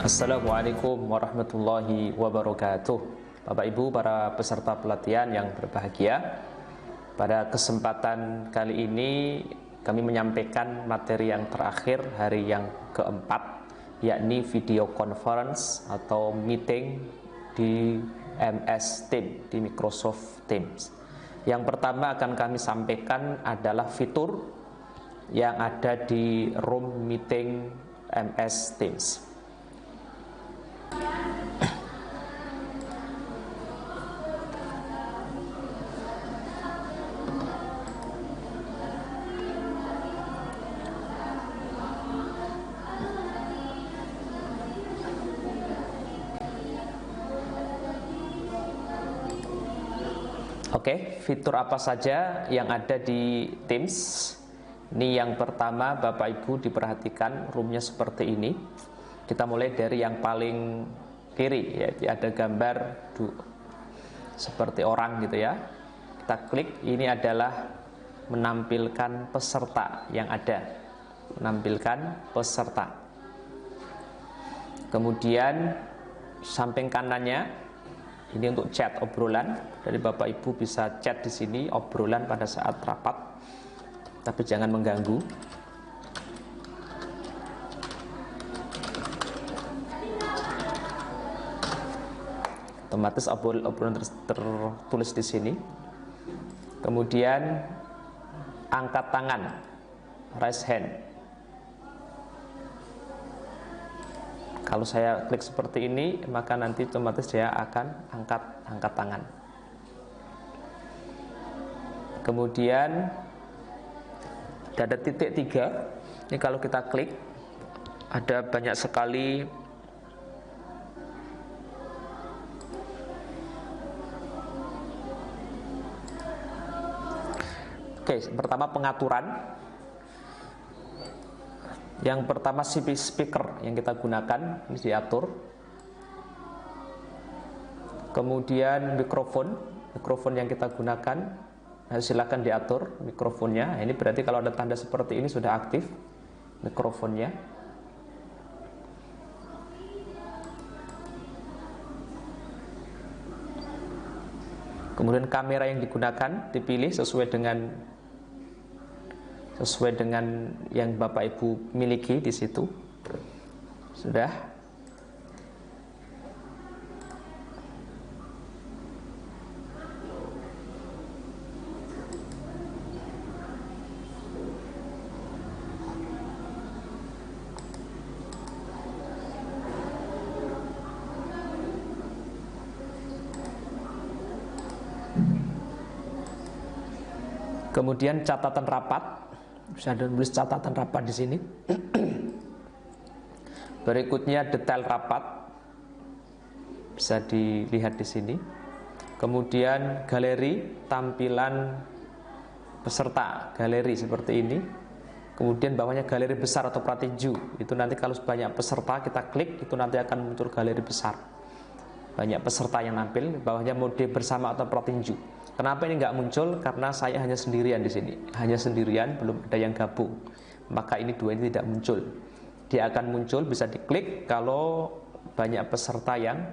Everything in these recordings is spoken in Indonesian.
Assalamualaikum warahmatullahi wabarakatuh. Bapak Ibu para peserta pelatihan yang berbahagia, pada kesempatan kali ini kami menyampaikan materi yang terakhir hari yang keempat, yakni video conference atau meeting di MS Teams, di Microsoft Teams. Yang pertama akan kami sampaikan adalah fitur yang ada di room meeting MS Teams. Oke, fitur apa saja yang ada di Teams? Ini yang pertama, Bapak Ibu diperhatikan roomnya seperti ini. Kita mulai dari yang paling kiri, ya, ada gambar seperti orang gitu ya. Kita klik, ini adalah menampilkan peserta yang ada. Menampilkan peserta. Kemudian samping kanannya ini untuk chat obrolan, dari Bapak Ibu bisa chat di sini obrolan pada saat rapat, tapi jangan mengganggu. Otomatis obrolan tertulis di sini. Kemudian angkat tangan, raise hand. Kalau saya klik seperti ini, maka nanti otomatis dia akan angkat tangan. Kemudian ada titik 3. Ini kalau kita klik, ada banyak sekali pertama pengaturan. Yang pertama speaker yang kita gunakan ini diatur. Kemudian mikrofon yang kita gunakan, silakan diatur mikrofonnya. Ini berarti kalau ada tanda seperti ini sudah aktif mikrofonnya. Kemudian kamera yang digunakan dipilih sesuai dengan yang Bapak Ibu miliki di situ. Sudah. Kemudian catatan rapat, bisa tulis catatan rapat di sini. Berikutnya detail rapat, bisa dilihat di sini. Kemudian galeri, tampilan peserta, galeri seperti ini. Kemudian bawahnya galeri besar atau pratinju. Itu nanti kalau banyak peserta kita klik, itu nanti akan muncul galeri besar. Banyak peserta yang nampil, bawahnya mode bersama atau pratinju. Kenapa ini nggak muncul? Karena saya hanya sendirian di sini, hanya sendirian, belum ada yang gabung. Maka ini dua ini tidak muncul. Dia akan muncul, bisa diklik kalau banyak peserta yang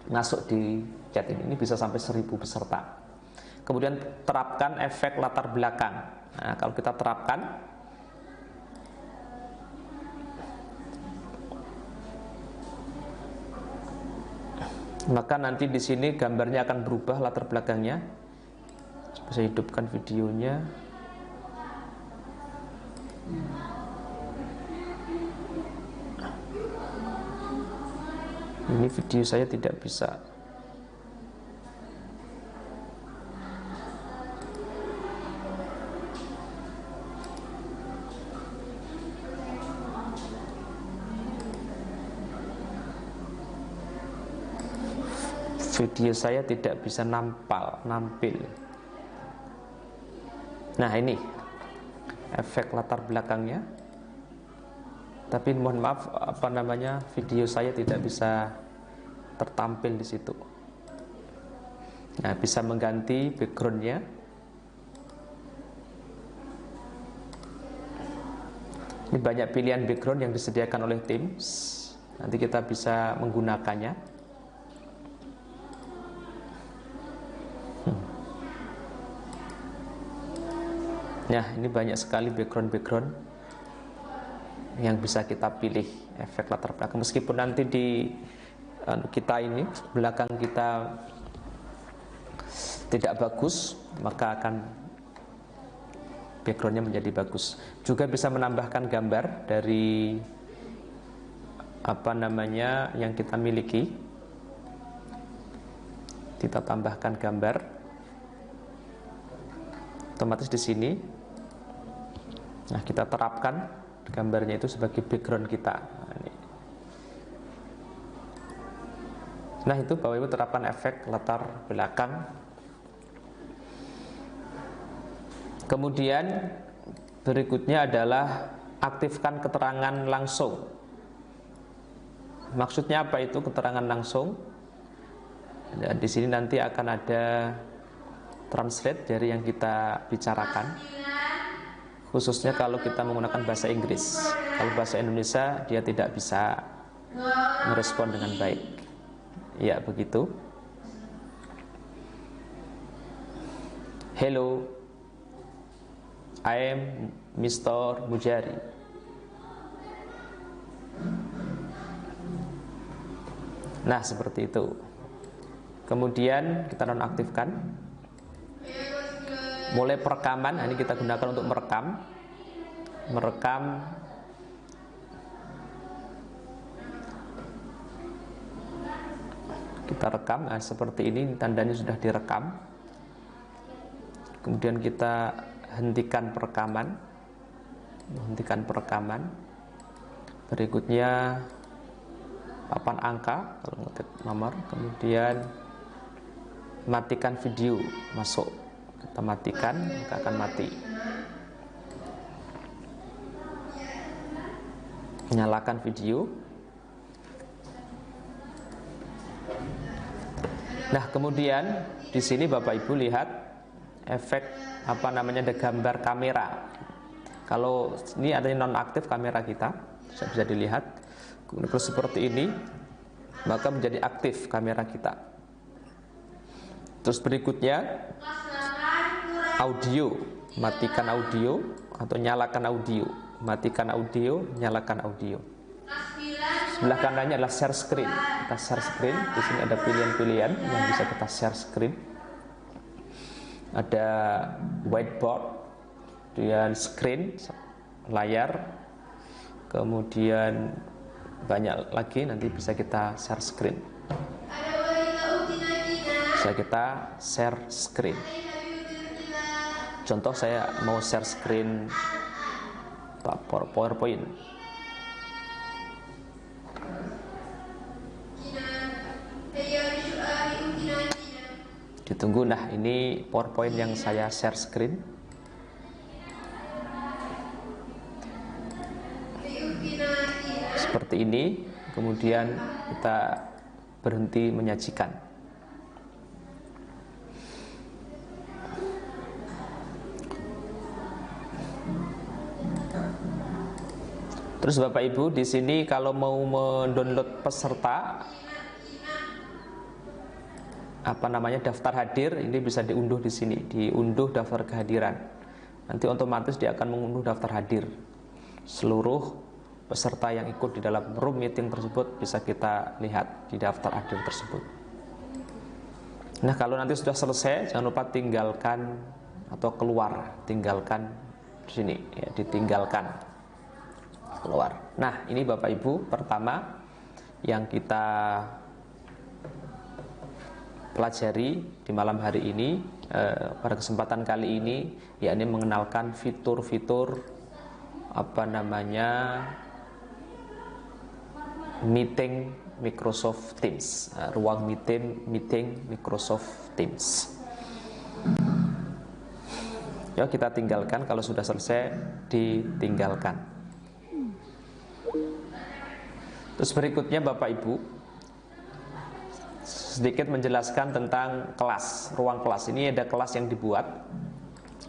masuk di chat ini. Ini bisa sampai 1000 peserta. Kemudian terapkan efek latar belakang. Nah, kalau kita terapkan, maka nanti di sini gambarnya akan berubah latar belakangnya. Coba saya hidupkan videonya. Ini video saya tidak bisa. Video saya tidak bisa nampil. Nah, ini efek latar belakangnya. Tapi mohon maaf, video saya tidak bisa tertampil di situ. Nah, bisa mengganti backgroundnya. Ini banyak pilihan background yang disediakan oleh Teams. Nanti kita bisa menggunakannya. Nah, ini banyak sekali background yang bisa kita pilih efek latar belakang. Meskipun nanti di kita ini belakang kita tidak bagus, maka akan backgroundnya menjadi bagus. Juga bisa menambahkan gambar dari apa namanya yang kita miliki. Kita tambahkan gambar. Otomatis di sini. Nah, kita terapkan gambarnya itu sebagai background kita. Nah, itu Bapak Ibu terapkan efek latar belakang. Kemudian berikutnya adalah aktifkan keterangan langsung. Maksudnya apa itu keterangan langsung? Dan di sini nanti akan ada translate dari yang kita bicarakan. Khususnya kalau kita menggunakan bahasa Inggris. Kalau bahasa Indonesia dia tidak bisa merespon dengan baik. Ya, begitu. Hello, I am Mr. Mujari. Nah, seperti itu. Kemudian kita nonaktifkan. Mulai perekaman, ini kita gunakan untuk merekam. Kita rekam, nah seperti ini tandanya sudah direkam. Kemudian kita hentikan perekaman. Berikutnya papan angka, kalau ngetik nomor. Kemudian matikan video, masuk. Kita matikan, maka akan mati. Nyalakan video. Nah, kemudian di sini Bapak Ibu lihat efek apa namanya, ada gambar kamera. Kalau ini adanya nonaktif kamera kita, bisa dilihat. Kalau seperti ini, maka menjadi aktif kamera kita. Terus berikutnya audio, matikan audio atau nyalakan audio, matikan audio, nyalakan audio. Sebelah kanannya adalah share screen. Kita share screen. Di sini ada pilihan-pilihan yang bisa kita share screen. Ada whiteboard, kemudian screen, layar, kemudian banyak lagi nanti bisa kita share screen. Bisa kita share screen. Contoh saya mau share screen PowerPoint. Ditunggu. Nah, ini PowerPoint yang saya share screen. Seperti ini. Kemudian kita berhenti menyajikan. Terus Bapak Ibu di sini kalau mau mendownload peserta apa namanya, daftar hadir, ini bisa diunduh di sini, diunduh daftar kehadiran. Nanti otomatis dia akan mengunduh daftar hadir. Seluruh peserta yang ikut di dalam room meeting tersebut bisa kita lihat di daftar hadir tersebut. Nah, kalau nanti sudah selesai, jangan lupa tinggalkan atau keluar, tinggalkan di sini ya, ditinggalkan, keluar. Nah, ini Bapak Ibu pertama yang kita pelajari di malam hari ini, pada kesempatan kali ini, yakni mengenalkan fitur-fitur apa namanya, meeting Microsoft Teams, ruang meeting Microsoft Teams. Yuk kita tinggalkan, kalau sudah selesai ditinggalkan. Terus berikutnya Bapak Ibu sedikit menjelaskan tentang kelas, ruang kelas. Ini ada kelas yang dibuat.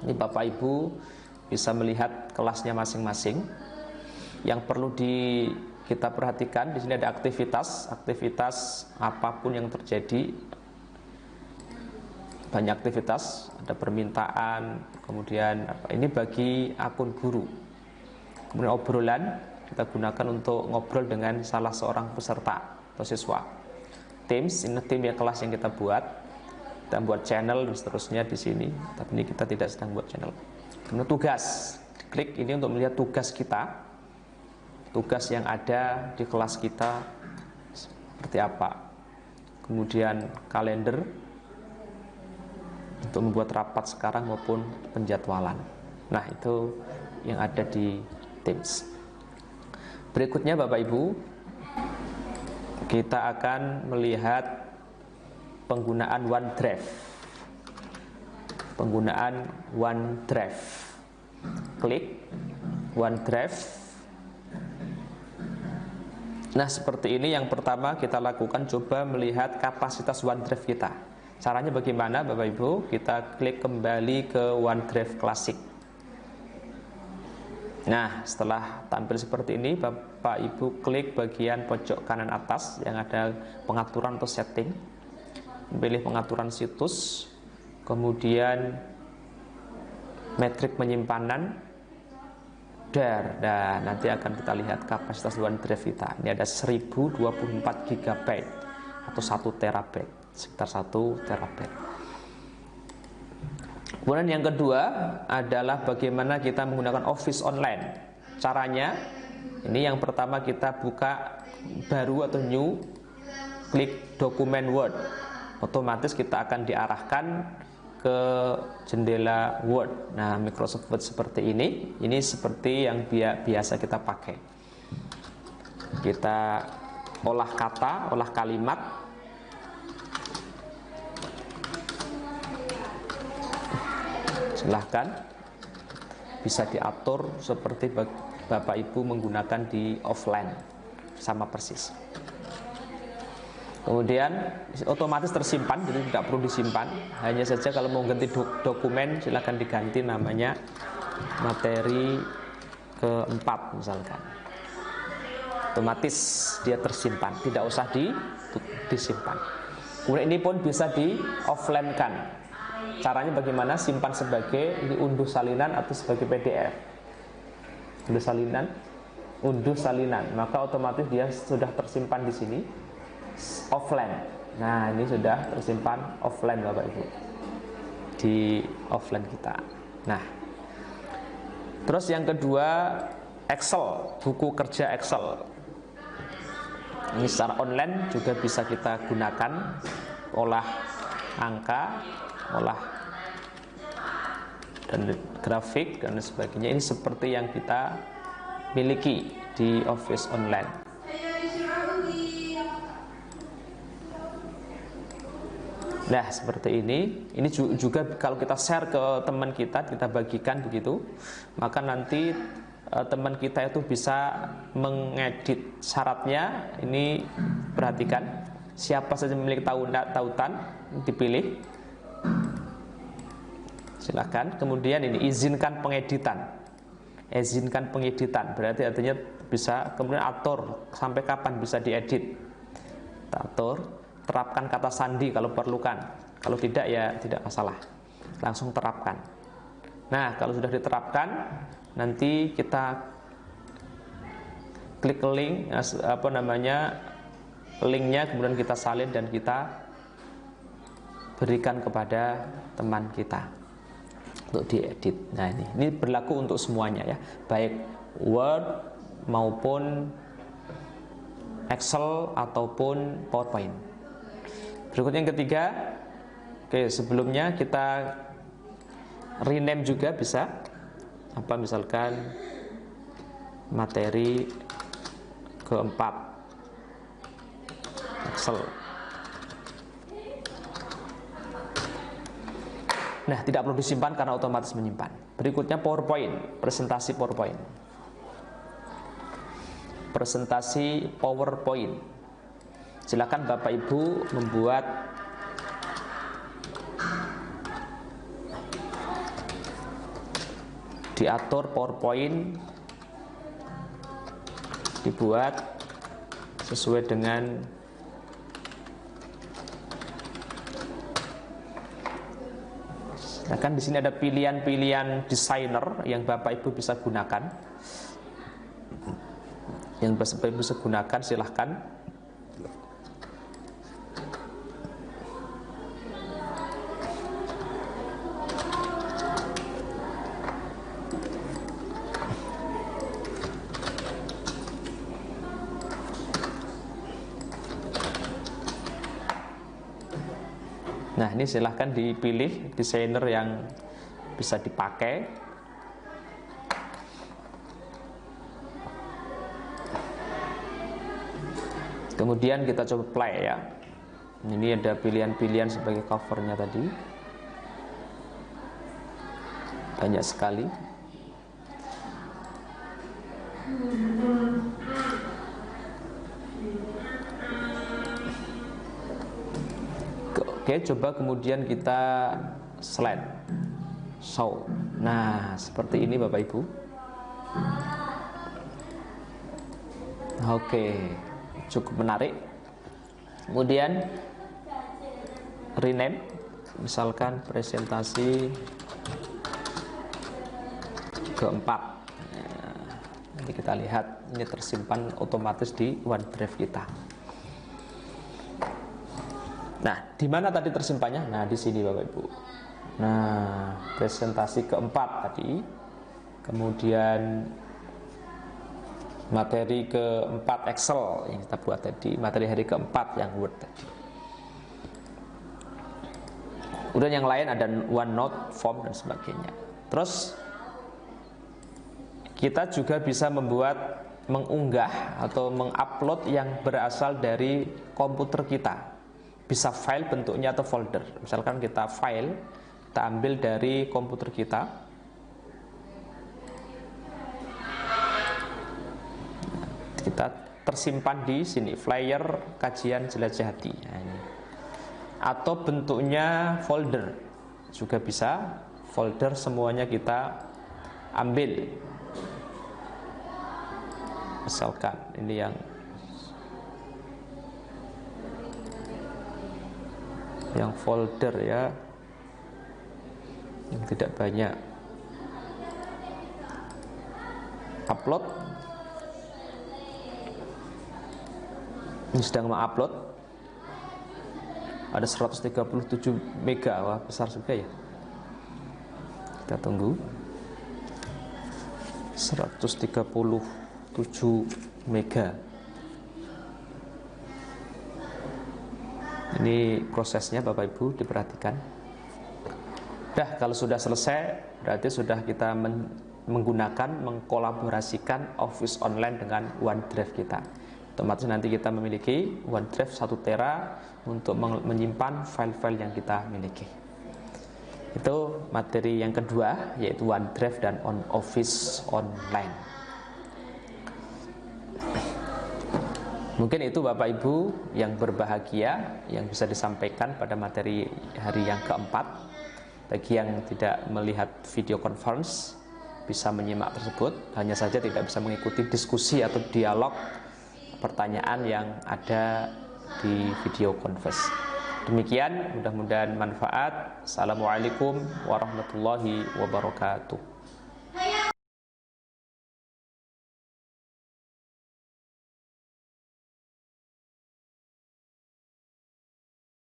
Ini Bapak Ibu bisa melihat kelasnya masing-masing. Yang perlu kita perhatikan di sini ada aktivitas apapun yang terjadi, banyak aktivitas, ada permintaan, kemudian ini bagi akun guru. Kemudian obrolan kita gunakan untuk ngobrol dengan salah seorang peserta atau siswa. Teams, ini tim ya kelas yang kita buat channel dan seterusnya di sini. Tapi ini kita tidak sedang buat channel. Kemudian tugas, klik ini untuk melihat tugas kita, tugas yang ada di kelas kita seperti apa. Kemudian kalender untuk membuat rapat sekarang maupun penjadwalan. Nah, itu yang ada di Teams. Berikutnya Bapak Ibu, kita akan melihat penggunaan OneDrive. Penggunaan OneDrive. Klik OneDrive. Nah, seperti ini yang pertama kita lakukan, coba melihat kapasitas OneDrive kita. Caranya bagaimana Bapak Ibu? Kita klik kembali ke OneDrive Classic. Nah, setelah tampil seperti ini, Bapak Ibu klik bagian pojok kanan atas yang ada pengaturan atau setting. Pilih pengaturan situs, kemudian metrik penyimpanan, dan nanti akan kita lihat kapasitas OneDrive kita. Ini ada 1024 GB atau 1 TB, sekitar 1 TB. Kemudian yang kedua adalah bagaimana kita menggunakan Office Online. Caranya, ini yang pertama kita buka baru atau new, klik dokumen Word. Otomatis kita akan diarahkan ke jendela Word. Nah, Microsoft Word seperti ini. Ini seperti yang biasa kita pakai. Kita olah kata, olah kalimat. Silahkan, bisa diatur seperti Bapak Ibu menggunakan di offline, sama persis. Kemudian otomatis tersimpan, jadi tidak perlu disimpan. Hanya saja kalau mau ganti dokumen, silahkan diganti namanya materi keempat misalkan. Otomatis dia tersimpan, tidak usah disimpan. Kemudian ini pun bisa di offline kan. Caranya bagaimana? Simpan sebagai unduh salinan atau sebagai PDF. Unduh salinan, maka otomatis dia sudah tersimpan di sini offline. Nah, ini sudah tersimpan offline Bapak Ibu, di offline kita. Nah, terus yang kedua Excel, buku kerja Excel. Ini secara online juga bisa kita gunakan, olah angka, olah dan grafik dan sebagainya. Ini seperti yang kita miliki di Office Online. Nah, seperti ini. Ini juga kalau kita share ke teman kita bagikan begitu, maka nanti teman kita itu bisa mengedit syaratnya. Ini perhatikan, siapa saja memiliki tautan dipilih. Silakan. Kemudian ini izinkan pengeditan. Izinkan pengeditan berarti artinya bisa, kemudian atur sampai kapan bisa diedit. Atur. Terapkan kata sandi kalau perlukan. Kalau tidak ya tidak masalah. Langsung terapkan. Nah, kalau sudah diterapkan, nanti kita klik link linknya, kemudian kita salin dan kita berikan kepada teman kita untuk diedit. Nah, ini berlaku untuk semuanya ya, baik Word maupun Excel ataupun PowerPoint. Berikutnya yang ketiga, sebelumnya kita rename juga bisa, misalkan materi keempat Excel. Nah, tidak perlu disimpan karena otomatis menyimpan. Berikutnya PowerPoint, presentasi PowerPoint. Presentasi PowerPoint. Silakan Bapak Ibu membuat diatur PowerPoint dibuat sesuai dengan kan di sini ada pilihan-pilihan desainer yang Bapak Ibu bisa gunakan. Yang Bapak Ibu bisa gunakan silahkan. Nah, ini silahkan dipilih desainer yang bisa dipakai. Kemudian kita coba play ya. Ini ada pilihan-pilihan sebagai covernya tadi. Banyak sekali. Oke, coba kemudian kita slide show. Nah, seperti ini Bapak Ibu. Oke, cukup menarik. Kemudian rename, misalkan presentasi keempat. Nah, nanti kita lihat ini tersimpan otomatis di OneDrive kita. Nah, di mana tadi tersimpannya? Nah, di sini Bapak Ibu. Nah, presentasi keempat tadi. Kemudian materi keempat Excel yang kita buat tadi, materi hari keempat yang Word tadi. Kemudian yang lain ada OneNote, form dan sebagainya. Terus kita juga bisa mengunggah atau mengupload yang berasal dari komputer kita. Bisa file bentuknya atau folder. Misalkan kita file, kita ambil dari komputer kita. Kita tersimpan di sini, flyer kajian jelajah hati. Nah, ini. Atau bentuknya folder juga bisa. Folder semuanya kita ambil. Misalkan ini yang folder ya, yang tidak banyak. Upload. Ini sedang mengupload. Ada 137 mega, wah besar juga ya. Kita tunggu. 137 mega. Ini prosesnya Bapak Ibu diperhatikan. Kalau sudah selesai berarti sudah kita mengkolaborasikan Office Online dengan OneDrive kita. Otomatis nanti kita memiliki OneDrive 1 tera untuk menyimpan file-file yang kita miliki. Itu materi yang kedua, yaitu OneDrive dan Office Online. Mungkin itu Bapak Ibu yang berbahagia yang bisa disampaikan pada materi hari yang keempat. Bagi yang tidak melihat video conference bisa menyimak tersebut, hanya saja tidak bisa mengikuti diskusi atau dialog pertanyaan yang ada di video conference. Demikian, mudah-mudahan manfaat. Assalamualaikum warahmatullahi wabarakatuh.